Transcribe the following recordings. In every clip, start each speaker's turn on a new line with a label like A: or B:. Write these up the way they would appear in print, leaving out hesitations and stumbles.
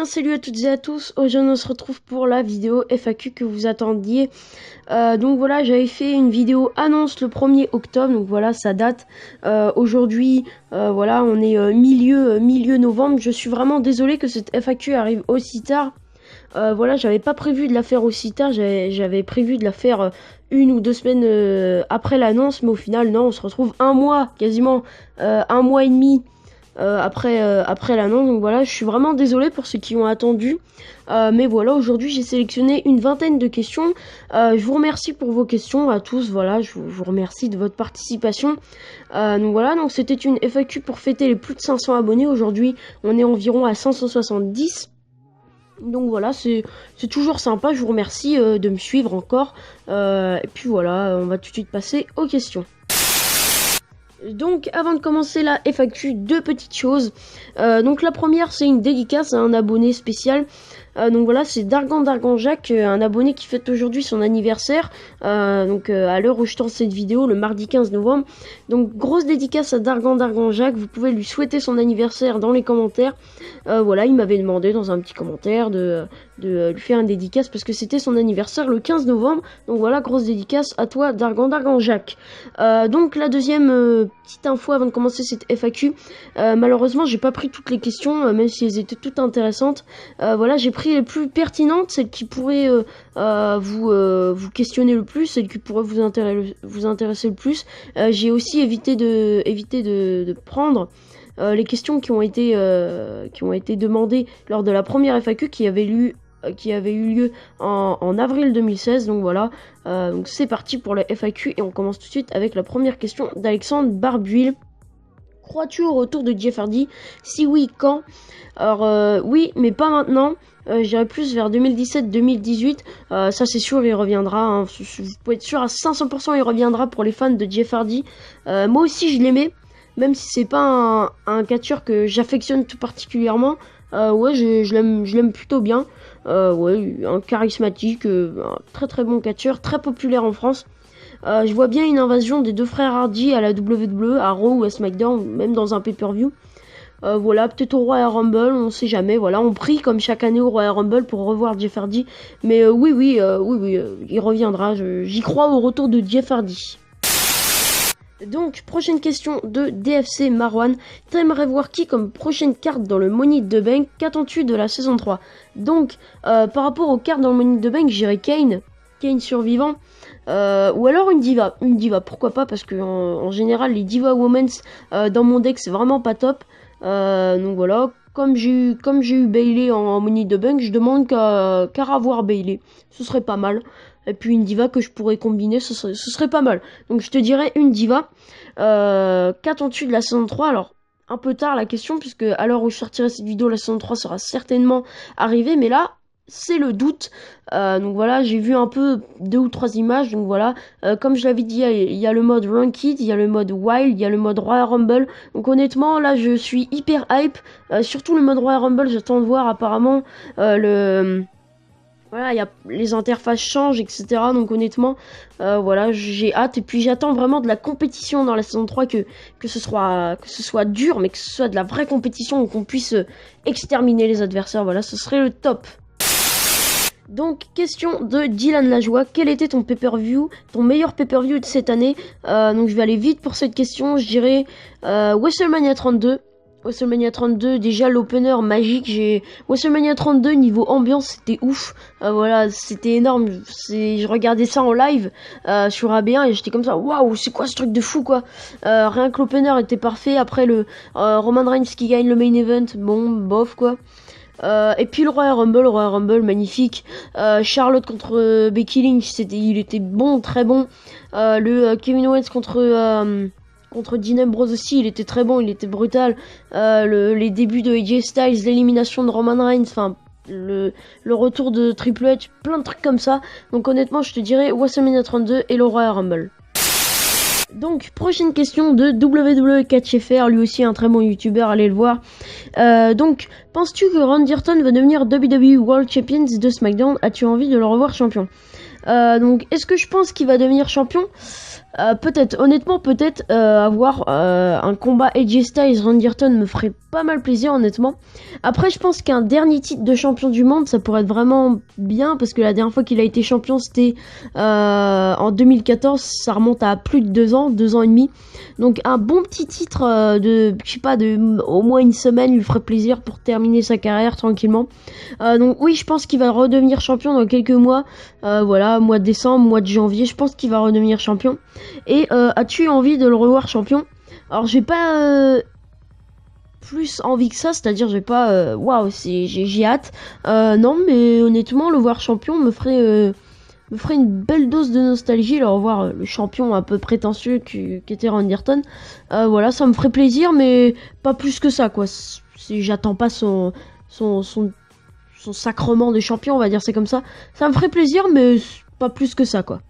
A: bien, salut à toutes et à tous. Aujourd'hui, on se retrouve pour la vidéo FAQ que vous attendiez. Donc voilà, j'avais fait une vidéo annonce le 1er octobre. Donc voilà, ça date. Aujourd'hui, voilà, on est milieu novembre. Je suis vraiment désolée que cette FAQ arrive aussi tard. Voilà, j'avais pas prévu de la faire aussi tard. J'avais prévu de la faire une ou deux semaines après l'annonce. Mais au final, non, on se retrouve un mois, quasiment un mois et demi. Après l'annonce, donc voilà, je suis vraiment désolée pour ceux qui ont attendu, mais voilà, aujourd'hui j'ai sélectionné une vingtaine de questions. Je vous remercie pour vos questions à tous, voilà, je vous remercie de votre participation. Donc voilà, donc c'était une FAQ pour fêter les plus de 500 abonnés. Aujourd'hui on est environ à 570. Donc voilà, c'est toujours sympa, je vous remercie de me suivre encore. Et puis voilà, on va tout de suite passer aux questions. Donc avant de commencer la FAQ, deux petites choses. Donc la première, c'est une dédicace à un abonné spécial. Donc voilà, c'est Dargan Jacques, un abonné qui fête aujourd'hui son anniversaire. Donc à l'heure où je tourne cette vidéo, le mardi 15 novembre. Donc grosse dédicace à Dargan Jacques. Vous pouvez lui souhaiter son anniversaire dans les commentaires. Voilà, il m'avait demandé dans un petit commentaire de lui faire une dédicace parce que c'était son anniversaire le 15 novembre. Donc voilà, grosse dédicace à toi Dargan Jacques. Donc la deuxième petite info avant de commencer cette FAQ. Malheureusement, j'ai pas pris toutes les questions, même si elles étaient toutes intéressantes. Voilà, j'ai pris les plus pertinentes, celles qui pourraient vous questionner le plus, celles qui pourraient vous intéresser le plus. J'ai aussi évité de prendre les questions qui ont été demandées lors de la première FAQ qui avait eu lieu en avril 2016. Donc voilà, donc c'est parti pour la FAQ et on commence tout de suite avec la première question d'Alexandre Barbuil. Crois-tu au retour de Jeff Hardy? Si oui, quand? Alors oui, mais pas maintenant. J'irai plus vers 2017-2018. Ça c'est sûr, il reviendra. Hein. Vous pouvez être sûr à 500%, il reviendra pour les fans de Jeff Hardy. Moi aussi, je l'aimais. Même si c'est pas un catcheur que j'affectionne tout particulièrement. Ouais, je l'aime plutôt bien. Ouais, un charismatique, un très très bon catcheur, très populaire en France. Je vois bien une invasion des deux frères Hardy à la WWE, à Raw ou à SmackDown, même dans un pay-per-view. Voilà, peut-être au Royal Rumble, on sait jamais. Voilà, on prie comme chaque année au Royal Rumble pour revoir Jeff Hardy. Mais oui, il reviendra. J'y crois au retour de Jeff Hardy. Donc, prochaine question de DFC Marwan. T'aimerais voir qui comme prochaine carte dans le Money in the Bank? Qu'attends-tu de la saison 3? Donc, par rapport aux cartes dans le Money in the Bank, j'irais Kane survivant. Ou alors une diva, pourquoi pas, parce que en général les diva women's dans mon deck c'est vraiment pas top. Donc voilà, comme j'ai eu Bayley en Money in the Bank, je demande qu'à avoir Bayley, ce serait pas mal. Et puis une diva que je pourrais combiner, ce serait pas mal. Donc je te dirais une diva. Qu'attends-tu de la saison 3? Alors un peu tard la question, puisque à l'heure où je sortirai cette vidéo, la saison 3 sera certainement arrivée, mais là c'est le doute. Donc voilà, j'ai vu un peu 2 ou 3 images. Donc voilà, comme je l'avais dit, il y a le mode Ranked, il y a le mode Wild, il y a le mode Royal Rumble. Donc honnêtement, là je suis hyper hype. Surtout le mode Royal Rumble, j'attends de voir apparemment voilà, les interfaces changent, etc. Donc honnêtement, voilà, j'ai hâte. Et puis j'attends vraiment de la compétition dans la saison 3, que ce soit dur, mais que ce soit de la vraie compétition, où qu'on puisse exterminer les adversaires. Voilà, ce serait le top. Donc, question de Dylan Lajoie. Quel était ton pay-per-view, ton meilleur pay-per-view de cette année? Donc je vais aller vite pour cette question. Je dirais WrestleMania 32. WrestleMania 32, déjà l'opener magique. WrestleMania 32 niveau ambiance, c'était ouf. Voilà, c'était énorme. Je regardais ça en live sur AB1 et j'étais comme ça. Waouh, c'est quoi ce truc de fou quoi. Rien que l'opener était parfait. Après le Roman Reigns qui gagne le main event, bon, bof quoi. Et puis le Royal Rumble magnifique. Charlotte contre Becky Lynch, il était bon, très bon. Le Kevin Owens contre Dean Ambrose aussi, il était très bon, il était brutal. Les débuts de AJ Styles, l'élimination de Roman Reigns, enfin le retour de Triple H, plein de trucs comme ça. Donc honnêtement, je te dirais WrestleMania 32 et le Royal Rumble. Donc, prochaine question de WWE4FR, lui aussi un très bon youtubeur, allez le voir. Donc, penses-tu que Randy Orton va devenir WWE World Champion de SmackDown? As-tu envie de le revoir champion? Donc est-ce que je pense qu'il va devenir champion? Peut-être, honnêtement, peut-être avoir un combat AJ Styles Randy Orton me ferait pas mal plaisir, honnêtement. Après, je pense qu'un dernier titre de champion du monde, ça pourrait être vraiment bien, parce que la dernière fois qu'il a été champion, c'était en 2014, ça remonte à plus de 2 ans et demi. Donc un bon petit titre de, je sais pas, de au moins une semaine lui ferait plaisir pour terminer sa carrière tranquillement. Donc oui, je pense qu'il va redevenir champion dans quelques mois. Voilà, mois de décembre, mois de janvier, je pense qu'il va redevenir champion. Et as-tu envie de le revoir champion? Alors j'ai pas plus envie que ça, c'est-à-dire j'ai pas waouh, j'ai hâte. Non, mais honnêtement, le voir champion me ferait une belle dose de nostalgie, le revoir le champion un peu prétentieux qu'était Randy Orton. Voilà, ça me ferait plaisir, mais pas plus que ça, quoi. J'attends pas son sacrement de champion, on va dire c'est comme ça. Ça me ferait plaisir, mais pas plus que ça, quoi.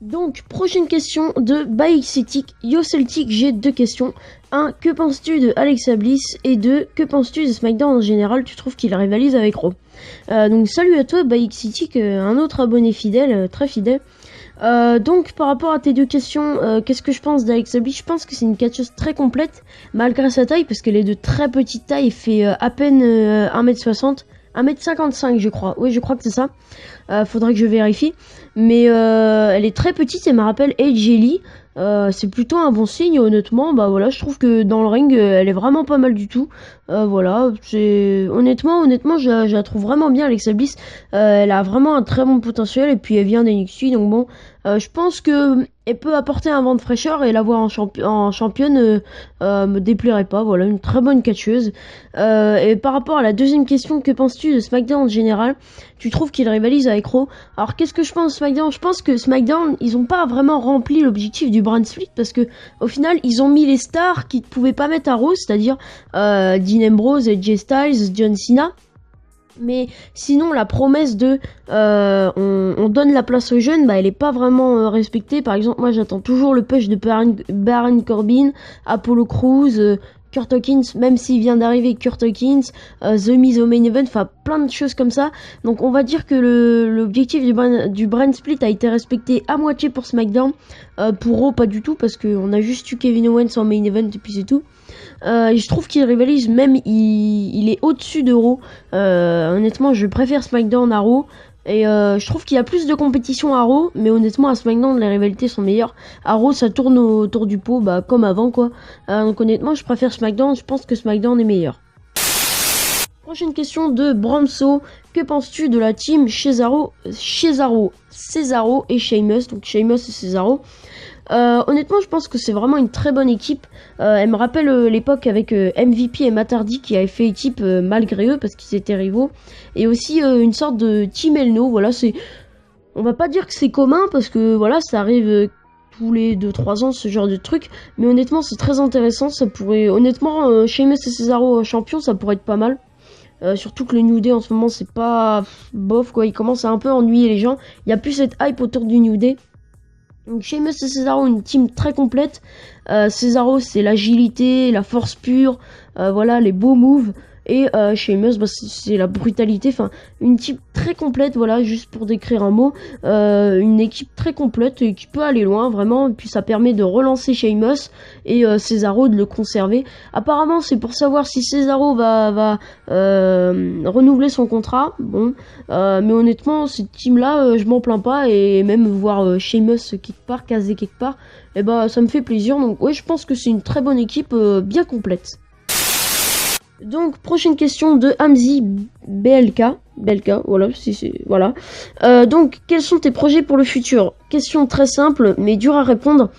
A: Donc, prochaine question de ByXeltic. Yo Celtic, j'ai 2 questions. 1. Que penses-tu de Alexa Bliss? Et 2. Que penses-tu de SmackDown en général? Tu trouves qu'il rivalise avec Raw? Donc, salut à toi ByXeltic, un autre abonné fidèle, très fidèle. Donc, par rapport à tes 2 questions, qu'est-ce que je pense d'Alexa Bliss? Je pense que c'est une catcheuse très complète, malgré sa taille, parce qu'elle est de très petite taille, elle fait à peine 1m60. 1m55 je crois, oui je crois que c'est ça, faudrait que je vérifie, mais elle est très petite et me rappelle AJ Lee, c'est plutôt un bon signe honnêtement, bah voilà, je trouve que dans le ring elle est vraiment pas mal du tout, voilà, c'est honnêtement je la trouve vraiment bien Alexa Bliss, elle a vraiment un très bon potentiel et puis elle vient d'NXT donc bon, je pense que elle peut apporter un vent de fraîcheur et l'avoir en championne me déplairait pas, voilà, une très bonne catcheuse. Et par rapport à la deuxième question, que penses-tu de SmackDown en général? Tu trouves qu'il rivalise avec Raw? Alors qu'est-ce que je pense de SmackDown? Je pense que SmackDown, ils ont pas vraiment rempli l'objectif du brand split parce que au final, ils ont mis les stars qu'ils ne pouvaient pas mettre à Raw, c'est-à-dire Dean Ambrose, AJ Styles, John Cena. Mais sinon, la promesse de on donne la place aux jeunes, bah, elle est pas vraiment respectée. Par exemple, moi j'attends toujours le push de Baron Corbin, Apollo Crews, Kurt Hawkins, même s'il vient d'arriver Kurt Hawkins, The Miz au main event, enfin plein de choses comme ça. Donc on va dire que l'objectif du brand split a été respecté à moitié pour SmackDown. Pour Raw, pas du tout, parce qu'on a juste eu Kevin Owens en main event et puis c'est tout. Et je trouve qu'il rivalise, même il est au-dessus de Raw. Honnêtement, je préfère SmackDown à Raw. Et je trouve qu'il y a plus de compétition à Raw, mais honnêtement à SmackDown les rivalités sont meilleures. À Raw ça tourne autour du pot, bah comme avant quoi. Donc honnêtement je préfère SmackDown, je pense que SmackDown est meilleur. Prochaine question de Bramso. Que penses-tu de la team Cesaro et Sheamus? Donc Sheamus et Cesaro. Honnêtement, je pense que c'est vraiment une très bonne équipe. Elle me rappelle l'époque avec MVP et Matt Hardy qui avaient fait équipe malgré eux parce qu'ils étaient rivaux. Et aussi une sorte de team Elno. Voilà, on va pas dire que c'est commun parce que voilà, ça arrive tous les 2-3 ans ce genre de truc. Mais honnêtement, c'est très intéressant. Ça pourrait, honnêtement, Sheamus et Cesaro champions, ça pourrait être pas mal. Surtout que le New Day en ce moment c'est pas bof quoi, il commence à un peu ennuyer les gens. Il y a plus cette hype autour du New Day. Donc Sheamus et Cesaro, une team très complète. Cesaro c'est l'agilité, la force pure, voilà les beaux moves. Et Sheamus bah, c'est la brutalité, enfin une team très complète, voilà juste pour décrire un mot, une équipe très complète et qui peut aller loin vraiment, et puis ça permet de relancer Sheamus et Cesaro de le conserver. Apparemment c'est pour savoir si Cesaro va renouveler son contrat, bon, mais honnêtement cette team là je m'en plains pas, et même voir Sheamus quelque part, casé quelque part, et bah ça me fait plaisir, donc ouais je pense que c'est une très bonne équipe bien complète. Donc prochaine question de Hamzi BLK, voilà, voilà. Donc quels sont tes projets pour le futur? Question très simple mais dure à répondre.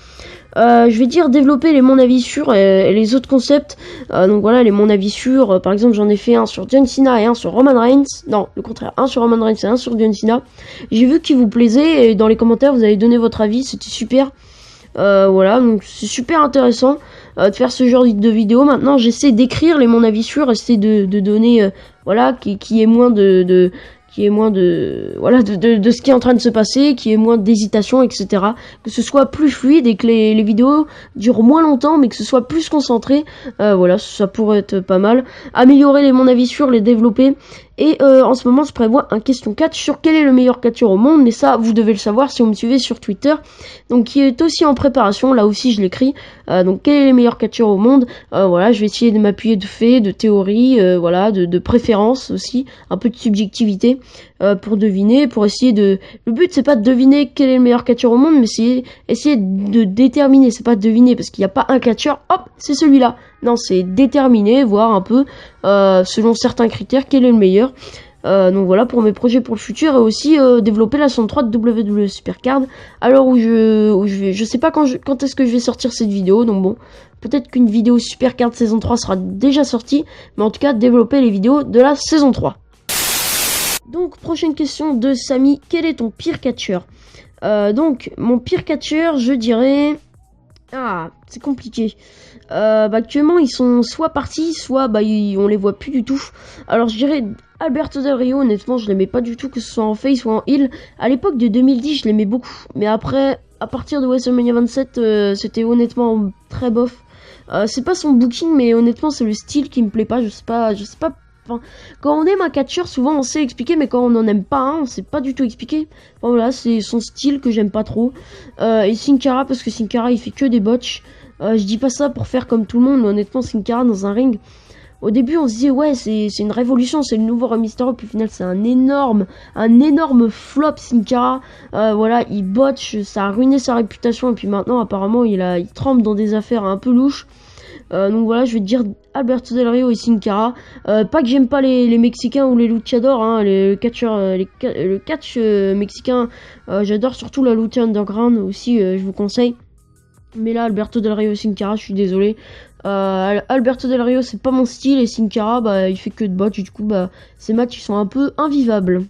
A: Je vais dire développer les mon avis sûrs et les autres concepts. Donc voilà, les mon avis sûrs, par exemple j'en ai fait un sur John Cena et un sur Roman Reigns. Non, le contraire, un sur Roman Reigns et un sur John Cena. J'ai vu qu'il vous plaisait et dans les commentaires vous avez donné votre avis, c'était super. Voilà, donc c'est super intéressant de faire ce genre de vidéo. Maintenant j'essaie d'écrire les mon avis sûrs, essayer de donner voilà, qui est moins de voilà de ce qui est en train de se passer, qui est moins d'hésitation, etc. Que ce soit plus fluide et que les vidéos durent moins longtemps, mais que ce soit plus concentré. Voilà, ça pourrait être pas mal. Améliorer les mon avis sûrs, les développer Et en ce moment, je prévois un question 4 sur quel est le meilleur catcheur au monde. Mais ça, vous devez le savoir si vous me suivez sur Twitter. Donc, qui est aussi en préparation. Là aussi, je l'écris. Donc, quel est le meilleur catcheur au monde? Voilà, je vais essayer de m'appuyer de faits, de théories, voilà, de préférences aussi. Un peu de subjectivité pour deviner, pour essayer de... Le but, c'est pas de deviner quel est le meilleur catcheur au monde, mais c'est essayer de déterminer. C'est pas de deviner, parce qu'il n'y a pas un catcheur, hop, c'est celui-là. Non, c'est déterminer, voir un peu, selon certains critères, quel est le meilleur. Donc voilà pour mes projets pour le futur, et aussi développer la saison 3 de WWE Supercard. Alors où je sais pas quand est-ce que je vais sortir cette vidéo, donc bon, peut-être qu'une vidéo Supercard saison 3 sera déjà sortie, mais en tout cas développer les vidéos de la saison 3. Donc prochaine question de Samy, quel est ton pire catcheur? Donc mon pire catcheur, je dirais... Ah, c'est compliqué. Actuellement, ils sont soit partis, soit on les voit plus du tout. Alors, je dirais Alberto Del Rio, honnêtement, je l'aimais pas du tout, que ce soit en face ou en heel. À l'époque de 2010, je l'aimais beaucoup. Mais après, à partir de WrestleMania 27, c'était honnêtement très bof. C'est pas son booking, mais honnêtement, c'est le style qui me plaît pas. Je sais pas. Enfin, quand on aime un catcheur, souvent on sait expliquer, mais quand on en aime pas un, on sait pas du tout expliquer. Enfin, voilà, c'est son style que j'aime pas trop. Et Sin Cara, parce que Sin Cara il fait que des botches. Je dis pas ça pour faire comme tout le monde, mais honnêtement, Sin Cara dans un ring, au début on se disait ouais, c'est une révolution, c'est le nouveau Rey Mysterio, puis au final c'est un énorme flop. Sin Cara, voilà, il botche, ça a ruiné sa réputation, et puis maintenant apparemment il trempe dans des affaires un peu louches. Donc voilà, je vais te dire Alberto Del Rio et Sin Cara. Pas que j'aime pas les Mexicains ou les luchadors, hein, le catch mexicain, j'adore surtout la lucha underground aussi, je vous conseille. Mais là, Alberto Del Rio et Sin Cara, je suis désolé. Alberto Del Rio, c'est pas mon style, et Sin Cara, il fait que de botch, du coup, ces matchs, ils sont un peu invivables.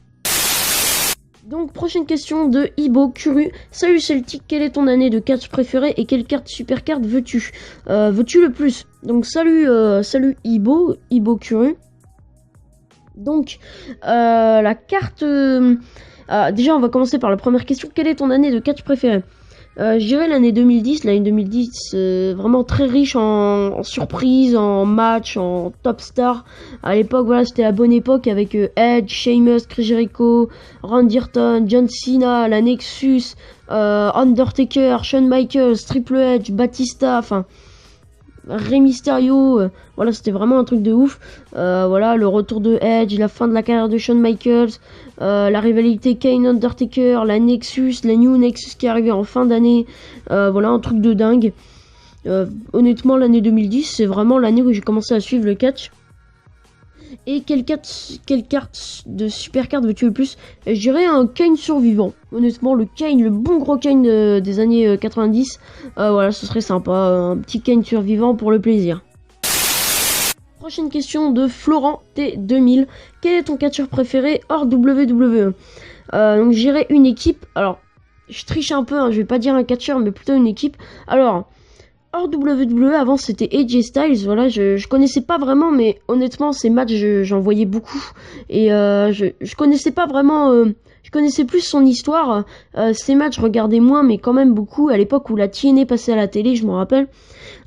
A: Donc, prochaine question de Ibo Kuru. Salut Celtic, quelle est ton année de catch préférée et quelle carte super carte veux-tu le plus? Donc, salut Ibo Kuru. Donc, la carte... déjà, on va commencer par la première question. Quelle est ton année de catch préférée? Je dirais l'année 2010. L'année 2010, vraiment très riche en surprises, en matchs, en top stars. À l'époque, voilà, c'était la bonne époque avec Edge, Sheamus, Chris Jericho, Randy Orton, John Cena, la Nexus, Undertaker, Shawn Michaels, Triple H, Batista, enfin... Rey Mysterio, voilà, c'était vraiment un truc de ouf. Voilà, le retour de Edge, la fin de la carrière de Shawn Michaels, la rivalité Kane Undertaker, la Nexus, la New Nexus qui est arrivée en fin d'année. Voilà, un truc de dingue. Honnêtement, l'année 2010, c'est vraiment l'année où j'ai commencé à suivre le catch. Et quelle carte de super carte veux-tu le plus? Je dirais un Kane survivant. Honnêtement, le Kane, le bon gros Kane des années 90. Voilà, ce serait sympa. Un petit Kane survivant pour le plaisir. Prochaine question de Florent T2000. Quel est ton catcheur préféré hors WWE? Donc je dirais une équipe. Alors, je triche un peu, hein, je vais pas dire un catcheur, mais plutôt une équipe. Alors... hors WWE, avant c'était AJ Styles, voilà, je connaissais pas vraiment, mais honnêtement ces matchs j'en voyais beaucoup, et je connaissais pas vraiment, je connaissais plus son histoire, ces matchs je regardais moins, mais quand même beaucoup, à l'époque où la TNA passait à la télé, je m'en rappelle.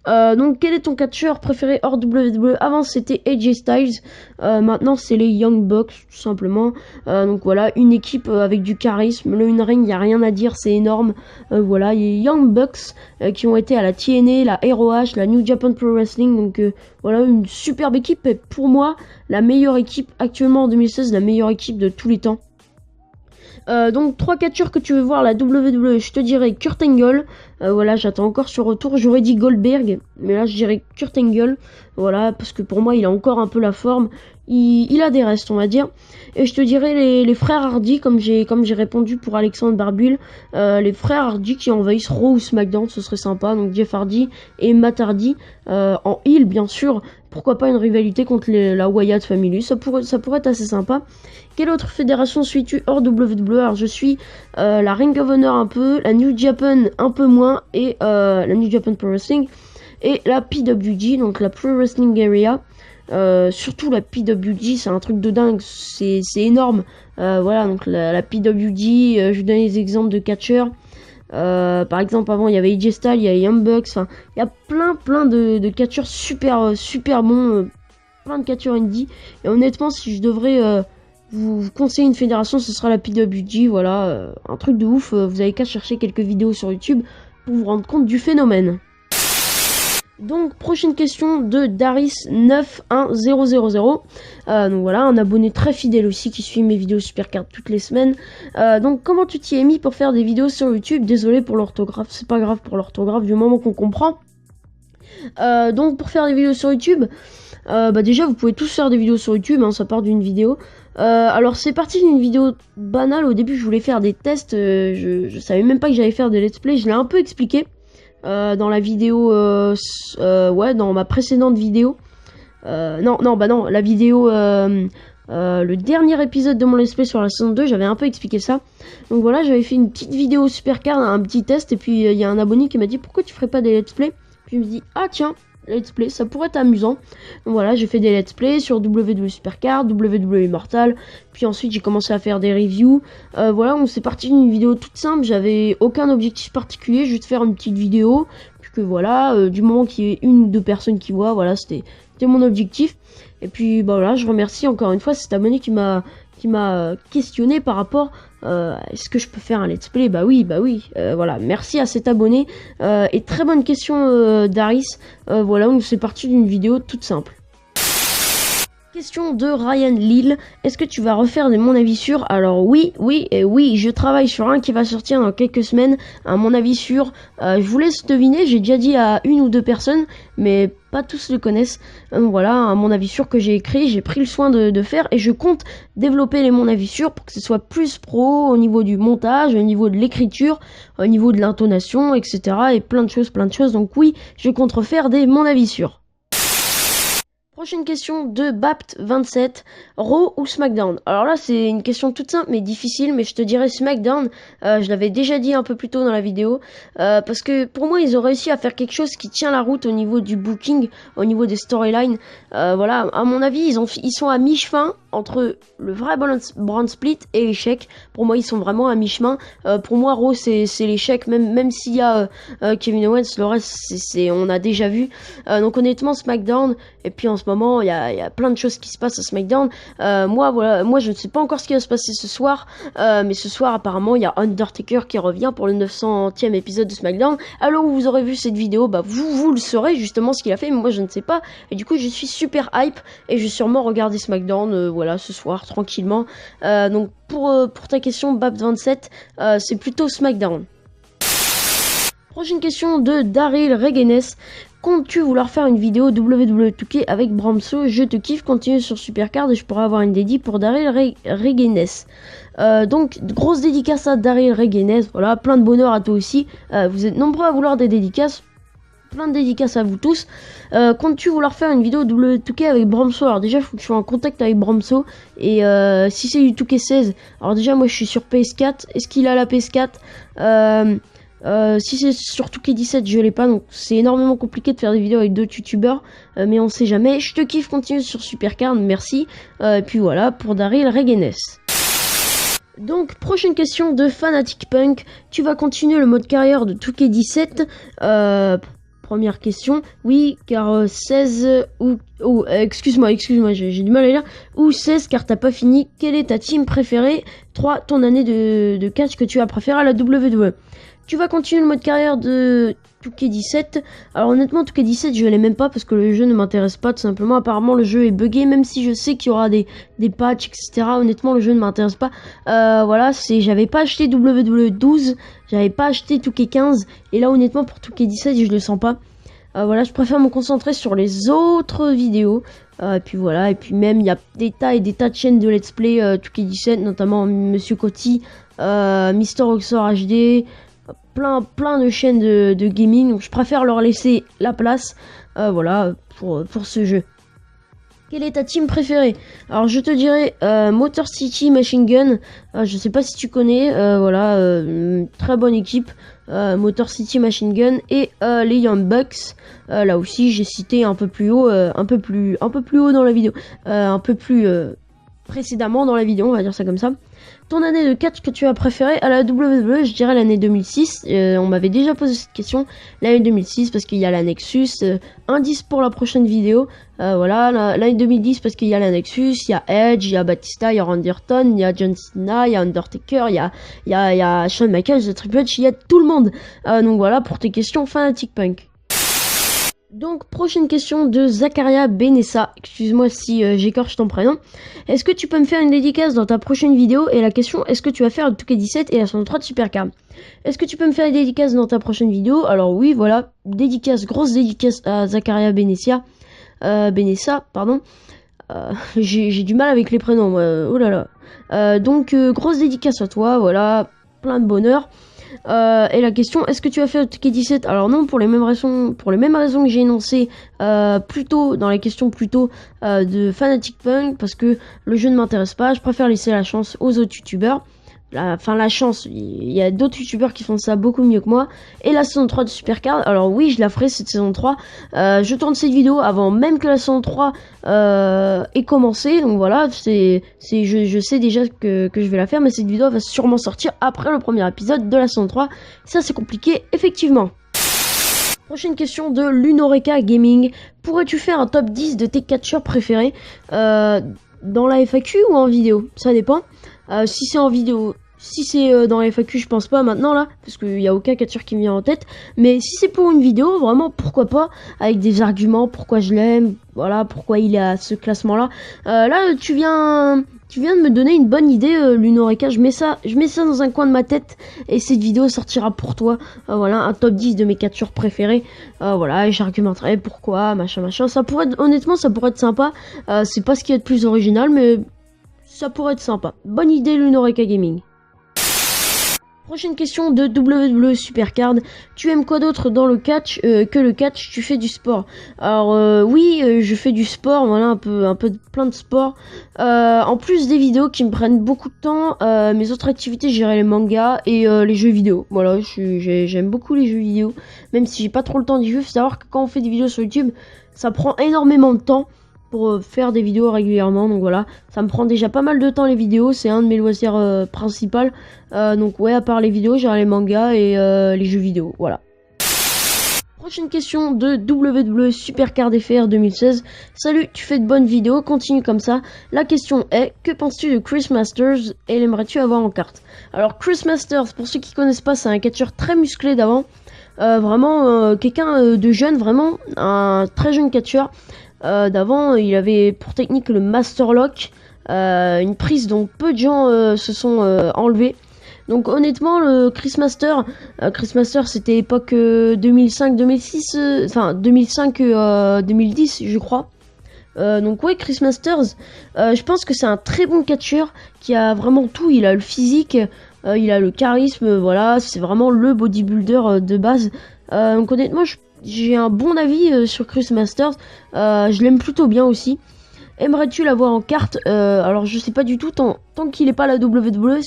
A: Donc quel est ton catcheur préféré hors WWE? Avant c'était AJ Styles, maintenant c'est les Young Bucks tout simplement. Donc voilà, une équipe avec du charisme, le in-ring il y a rien à dire, c'est énorme. Voilà, les Young Bucks qui ont été à la TNA, la ROH, la New Japan Pro Wrestling, donc voilà, une superbe équipe, et pour moi la meilleure équipe actuellement en 2016, la meilleure équipe de tous les temps. Donc 3 catcheurs que tu veux voir la WWE, je te dirais Kurt Angle. Voilà, j'attends encore ce retour. J'aurais dit Goldberg, mais là je dirais Kurt Angle. Voilà, parce que pour moi il a encore un peu la forme. Il a des restes, on va dire. Et je te dirais les frères Hardy, comme j'ai répondu pour Alexandre Barbule. Les frères Hardy qui envahissent Raw ou SmackDown, ce serait sympa. Donc Jeff Hardy et Matt Hardy en heel, bien sûr. Pourquoi pas une rivalité contre la Wyatt Family, ça pourrait être assez sympa. Quelle autre fédération suis-tu hors WWE? Alors je suis la Ring of Honor un peu, la New Japan un peu moins, et la New Japan Pro Wrestling, et la PWG, donc la Pro Wrestling Area. Surtout la PWG, c'est un truc de dingue, c'est énorme. Voilà, donc la PWG, je vous donne des exemples de catcheurs. Par exemple, avant il y avait AJ Styles, il y a Young Bucks, enfin il y a plein de catcheurs super bons. plein de catcheurs indie. Et honnêtement, si je devrais vous conseiller une fédération, ce sera la PWG. Voilà, un truc de ouf. Vous avez qu'à chercher quelques vidéos sur YouTube pour vous rendre compte du phénomène. Donc, prochaine question de Daris91000. Donc voilà, un abonné très fidèle aussi qui suit mes vidéos Supercard toutes les semaines. Donc, comment tu t'y es mis pour faire des vidéos sur YouTube? Désolé pour l'orthographe, c'est pas grave pour l'orthographe du moment qu'on comprend. Donc, pour faire des vidéos sur YouTube, déjà, vous pouvez tous faire des vidéos sur YouTube, hein, ça part d'une vidéo. Alors, c'est parti d'une vidéo banale. Au début, je voulais faire des tests. Je savais même pas que j'allais faire des let's play. Je l'ai un peu expliqué. Dans la vidéo, ouais, dans ma précédente vidéo. Non, la vidéo, le dernier épisode de mon let's play sur la saison 2, j'avais un peu expliqué ça. Donc voilà, j'avais fait une petite vidéo Supercard, un petit test, et puis il y a un abonné qui m'a dit pourquoi tu ferais pas des let's play. Puis je me dis, ah tiens, let's play, ça pourrait être amusant. Donc voilà, j'ai fait des let's play sur WWE Supercard, WWE Immortal, puis ensuite j'ai commencé à faire des reviews. Voilà, on s'est parti d'une vidéo toute simple, j'avais aucun objectif particulier, juste faire une petite vidéo, puis que voilà, du moment qu'il y ait une ou deux personnes qui voient, voilà, c'était mon objectif. Et puis bah voilà, je remercie encore une fois cet abonné qui m'a questionné par rapport est-ce que je peux faire un let's play. Bah oui, voilà, merci à cet abonné. Et très bonne question Daris. Voilà, donc c'est parti d'une vidéo toute simple. Question de Ryan Lille. Est-ce que tu vas refaire des mon avis sur? Alors oui, je travaille sur un qui va sortir dans quelques semaines. À mon avis sur, je vous laisse deviner, j'ai déjà dit à une ou deux personnes, mais pas tous le connaissent. Voilà, un mon avis sûr que j'ai écrit, j'ai pris le soin de faire et je compte développer les mon avis sûr pour que ce soit plus pro au niveau du montage, au niveau de l'écriture, au niveau de l'intonation, etc. et plein de choses. Donc oui, je compte refaire des mon avis sûr. Prochaine question de Bapt27, Raw ou SmackDown? Alors là c'est une question toute simple mais difficile, mais je te dirais SmackDown. Je l'avais déjà dit un peu plus tôt dans la vidéo, parce que pour moi ils ont réussi à faire quelque chose qui tient la route au niveau du booking, au niveau des storylines. Voilà, à mon avis ils sont à mi-chemin entre le vrai brand split et l'échec. Pour moi ils sont vraiment à mi-chemin. Pour moi Raw c'est l'échec, même s'il y a Kevin Owens, le reste on a déjà vu. Donc honnêtement SmackDown. Et puis en ce moment, il y a plein de choses qui se passent à SmackDown. Moi, je ne sais pas encore ce qui va se passer ce soir. Mais ce soir, apparemment, il y a Undertaker qui revient pour le 900e épisode de SmackDown. Alors où vous aurez vu cette vidéo, bah vous le saurez justement ce qu'il a fait. Mais moi, je ne sais pas. Et du coup, je suis super hype. Et je vais sûrement regarder SmackDown, voilà, ce soir, tranquillement. Donc, pour ta question, Bab27, c'est plutôt SmackDown. Prochaine question de Daryl Regenes. Comptes-tu vouloir faire une vidéo WWE 2K avec Bramso? Je te kiffe, continue sur Supercard et je pourrais avoir une dédie pour Daryl Regenes. Donc, grosse dédicace à Daryl Regenes. Voilà, plein de bonheur à toi aussi. Vous êtes nombreux à vouloir des dédicaces. Plein de dédicaces à vous tous. Comptes-tu vouloir faire une vidéo WWE 2K avec Bramso? Alors déjà, il faut que je sois en contact avec Bramso. Et si c'est du 2K16, alors déjà, moi je suis sur PS4. Est-ce qu'il a la PS4? Si c'est sur 2K17, je l'ai pas, donc c'est énormément compliqué de faire des vidéos avec d'autres youtubeurs, mais on sait jamais. Je te kiffe, continue sur Supercard, merci. Et puis voilà, pour Daryl Regenes. Donc, prochaine question de Fanatic Punk. Tu vas continuer le mode carrière de 2K17? Première question, oui, car 16 ou... Oh, excuse-moi, j'ai du mal à lire. Ou 16, car t'as pas fini. Quelle est ta team préférée? 3, ton année de catch que tu as préféré à la WWE. Tu vas continuer le mode carrière de 2K17. Alors honnêtement, 2K17, je l'ai même pas parce que le jeu ne m'intéresse pas tout simplement. Apparemment, le jeu est buggé, même si je sais qu'il y aura des patchs, etc. Honnêtement, le jeu ne m'intéresse pas. Voilà, j'avais pas acheté WWE12, j'avais pas acheté 2K15. Et là, honnêtement, pour 2K17, je le sens pas. Voilà, je préfère me concentrer sur les autres vidéos. Et puis voilà, et puis même, il y a des tas et des tas de chaînes de let's play 2K17, notamment Monsieur Coty, Mister Roxor HD... plein de chaînes de gaming, donc je préfère leur laisser la place, voilà, pour ce jeu. Quelle est ta team préférée? Alors je te dirais Motor City Machine Gun, je sais pas si tu connais, voilà, très bonne équipe, Motor City Machine Gun et les Young Bucks. Là aussi j'ai cité un peu plus haut, un peu plus haut dans la vidéo, un peu plus précédemment dans la vidéo, on va dire ça comme ça. ton année de catch que tu as préférée à la WWE, je dirais l'année 2006. On m'avait déjà posé cette question. L'année 2006 parce qu'il y a la Nexus. Indice pour la prochaine vidéo. Voilà, l'année 2010 parce qu'il y a la Nexus, il y a Edge, il y a Batista, il y a Randy Orton, il y a John Cena, il y a Undertaker, il y a Shawn Michaels, il y a Triple H, il y a tout le monde. Donc voilà pour tes questions Fanatic Punk. Donc, prochaine question de Zakaria Benessa. Excuse-moi si j'écorche ton prénom. Est-ce que tu peux me faire une dédicace dans ta prochaine vidéo? Et la question, est-ce que tu vas faire le 2K17 et la 103 de Supercard? Est-ce que tu peux me faire une dédicace dans ta prochaine vidéo? Alors oui, voilà, dédicace, grosse dédicace à Zakaria Benessa. Pardon. J'ai du mal avec les prénoms, oh là là. Donc, grosse dédicace à toi, voilà, plein de bonheur. Et la question, est-ce que tu vas faire le TK17? Alors non, pour les mêmes raisons que j'ai énoncées plus tôt, dans les questions plutôt de Fanatic Punk, parce que le jeu ne m'intéresse pas, je préfère laisser la chance aux autres youtubeurs. La chance, il y a d'autres youtubeurs qui font ça beaucoup mieux que moi. Et la saison 3 de Supercard, alors oui, je la ferai cette saison 3. Je tourne cette vidéo avant même que la saison 3 ait commencé. Donc voilà, je sais déjà que je vais la faire, mais cette vidéo va sûrement sortir après le premier épisode de la saison 3. Ça, c'est compliqué, effectivement. Prochaine question de Lunoreka Gaming. Pourrais-tu faire un top 10 de tes catcheurs préférés dans la FAQ ou en vidéo? Ça dépend. Si c'est en vidéo, si c'est dans la FAQ, je pense pas maintenant là, parce qu'il n'y a aucun catcheur qui me vient en tête. Mais si c'est pour une vidéo, vraiment, pourquoi pas, avec des arguments, pourquoi je l'aime, voilà, pourquoi il est à ce classement-là. Là, tu viens de me donner une bonne idée, Lunoreka. Je mets ça dans un coin de ma tête, et cette vidéo sortira pour toi. Voilà, un top 10 de mes catcheurs préférés. Voilà, et j'argumenterai pourquoi, machin. Honnêtement, ça pourrait être sympa. C'est pas ce qui est le plus original, mais ça pourrait être sympa. Bonne idée, Lunoreka Gaming. Prochaine question de WWE Supercard. Tu aimes quoi d'autre dans le catch que le catch? Tu fais du sport. Alors oui, je fais du sport, voilà, un peu plein de sports. En plus des vidéos qui me prennent beaucoup de temps, mes autres activités, j'irai les mangas et les jeux vidéo. Voilà, j'aime beaucoup les jeux vidéo, même si j'ai pas trop le temps d'y jouer. Faut savoir que quand on fait des vidéos sur YouTube, ça prend énormément de temps pour faire des vidéos régulièrement. Donc voilà, ça me prend déjà pas mal de temps les vidéos, c'est un de mes loisirs principaux. Donc ouais, à part les vidéos, j'ai les mangas et les jeux vidéo, voilà. Prochaine question de WWE Supercard FR 2016. Salut, tu fais de bonnes vidéos, continue comme ça. La question est, que penses-tu de Chris Masters et l'aimerais-tu avoir en carte? Alors Chris Masters, pour ceux qui connaissent pas, c'est un catcheur très musclé d'avant. Vraiment quelqu'un de jeune, vraiment un très jeune catcheur. D'avant, il avait pour technique le Master Lock, une prise dont peu de gens se sont enlevés. Donc honnêtement, le Chris Master c'était époque 2005-2006, enfin 2005-2010 je crois. Donc ouais, Chris Masters, je pense que c'est un très bon catcheur qui a vraiment tout. Il a le physique, il a le charisme, voilà, c'est vraiment le bodybuilder de base. Donc honnêtement, j'ai un bon avis sur Chris Masters. Je l'aime plutôt bien aussi. Aimerais-tu l'avoir en carte? Alors je sais pas du tout, tant qu'il est pas à la WWE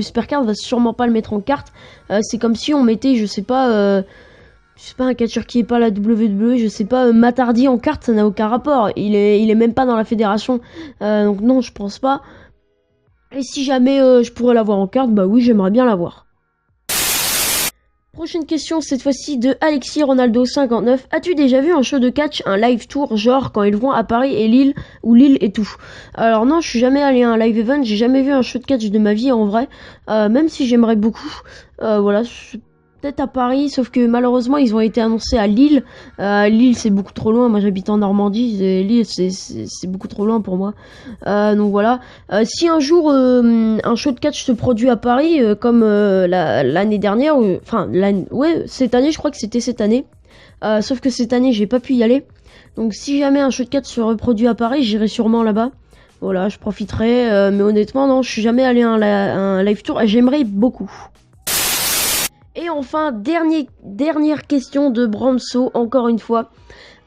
A: Supercard va sûrement pas le mettre en carte. C'est comme si on mettait, je sais pas, un catcheur qui est pas à la WWE, je sais pas, Matt Hardy en carte, ça n'a aucun rapport. Il est même pas dans la fédération. Donc non, je pense pas. Et si jamais je pourrais l'avoir en carte, bah oui, j'aimerais bien l'avoir. Prochaine question, cette fois-ci de Alexis Ronaldo 59. As-tu déjà vu un show de catch, un live tour, genre quand ils vont à Paris et Lille, ou Lille et tout? Alors non, je suis jamais allé à un live event, j'ai jamais vu un show de catch de ma vie en vrai, même si j'aimerais beaucoup. Voilà, peut-être à Paris, sauf que malheureusement ils ont été annoncés à Lille. Lille c'est beaucoup trop loin, moi j'habite en Normandie, Lille c'est beaucoup trop loin pour moi. Donc voilà, si un jour un show de catch se produit à Paris, comme l'année dernière, ouais, cette année, je crois que c'était cette année, sauf que cette année j'ai pas pu y aller. Donc si jamais un show de catch se reproduit à Paris, j'irai sûrement là-bas. Voilà, je profiterai, mais honnêtement non, je suis jamais allé à un live tour et j'aimerais beaucoup. Et enfin, dernière question de Bramso, encore une fois.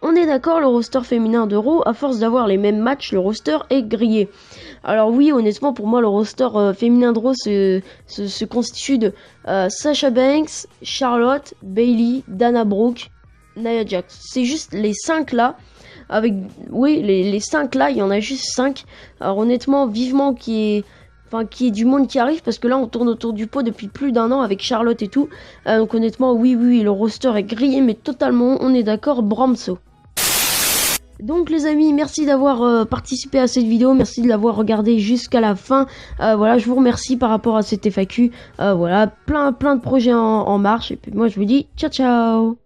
A: On est d'accord, le roster féminin de Raw, à force d'avoir les mêmes matchs, le roster est grillé. Alors oui, honnêtement, pour moi, le roster féminin de Raw se constitue de Sasha Banks, Charlotte, Bayley, Dana Brooke, Nia Jax. C'est juste les 5 là. Les 5 là, il y en a juste 5. Alors honnêtement, vivement enfin qu'il y ait du monde qui arrive, parce que là on tourne autour du pot depuis plus d'un an avec Charlotte et tout. Donc honnêtement, oui, le roster est grillé, mais totalement, on est d'accord, Bramso. Donc les amis, merci d'avoir participé à cette vidéo, merci de l'avoir regardé jusqu'à la fin. Voilà, je vous remercie par rapport à cette FAQ. Voilà, plein de projets en marche, et puis moi je vous dis ciao ciao.